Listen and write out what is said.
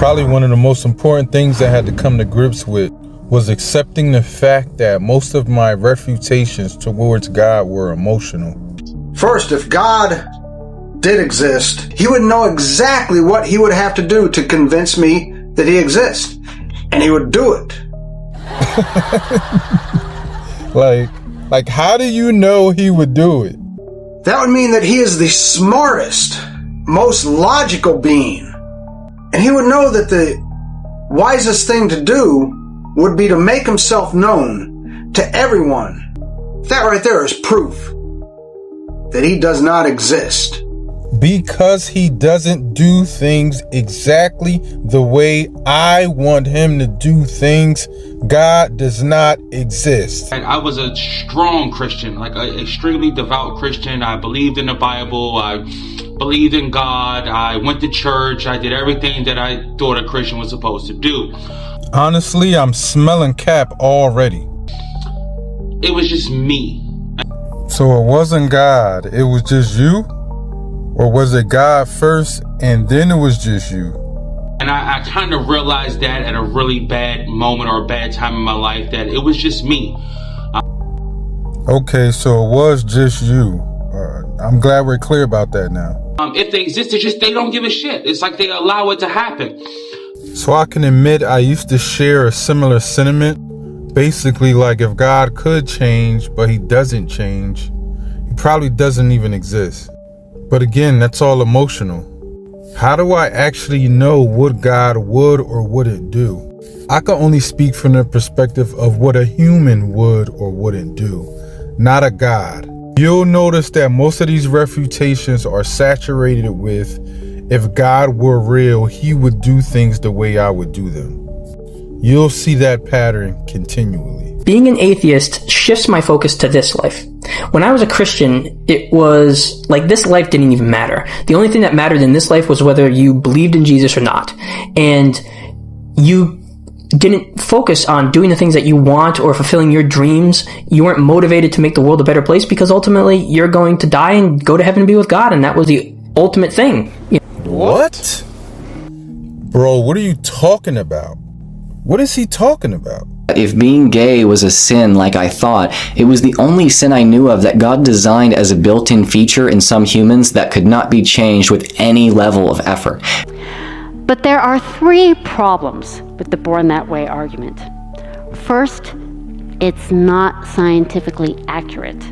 Probably one of the most important things I had to come to grips with was accepting the fact that most of my refutations towards God were emotional. First, if God did exist, he would know exactly what he would have to do to convince me that he exists. And he would do it. Like, how do you know he would do it? That would mean that he is the smartest, most logical being. And he would know that the wisest thing to do would be to make himself known to everyone. That right there is proof that he does not exist. Because he doesn't do things exactly the way I want him to do things, God does not exist. I was a strong Christian, like an extremely devout Christian. I believed in the Bible. I believed in God. I went to church. I did everything that I thought a Christian was supposed to do. Honestly, I'm smelling cap already. It was just me. So it wasn't God, it was just you? Or was it God first and then it was just you? And I kind of realized that at a really bad moment or a bad time in my life, that it was just me. Okay, so it was just you. I'm glad we're clear about that now. If they exist, they don't give a shit. It's like they allow it to happen. So I can admit I used to share a similar sentiment. Basically, like if God could change, but he doesn't change, he probably doesn't even exist. But again, that's all emotional. How do I actually know what God would or wouldn't do? I can only speak from the perspective of what a human would or wouldn't do, not a God. You'll notice that most of these refutations are saturated with, if God were real, he would do things the way I would do them. You'll see that pattern continually. Being an atheist shifts my focus to this life. When I was a Christian, it was like this life didn't even matter. The only thing that mattered in this life was whether you believed in Jesus or not. And you didn't focus on doing the things that you want or fulfilling your dreams. You weren't motivated to make the world a better place because ultimately you're going to die and go to heaven and be with God. And that was the ultimate thing. What? Bro, what are you talking about? What is he talking about? If being gay was a sin like I thought, it was the only sin I knew of that God designed as a built-in feature in some humans that could not be changed with any level of effort. But there are three problems with the born that way argument. First, it's not scientifically accurate.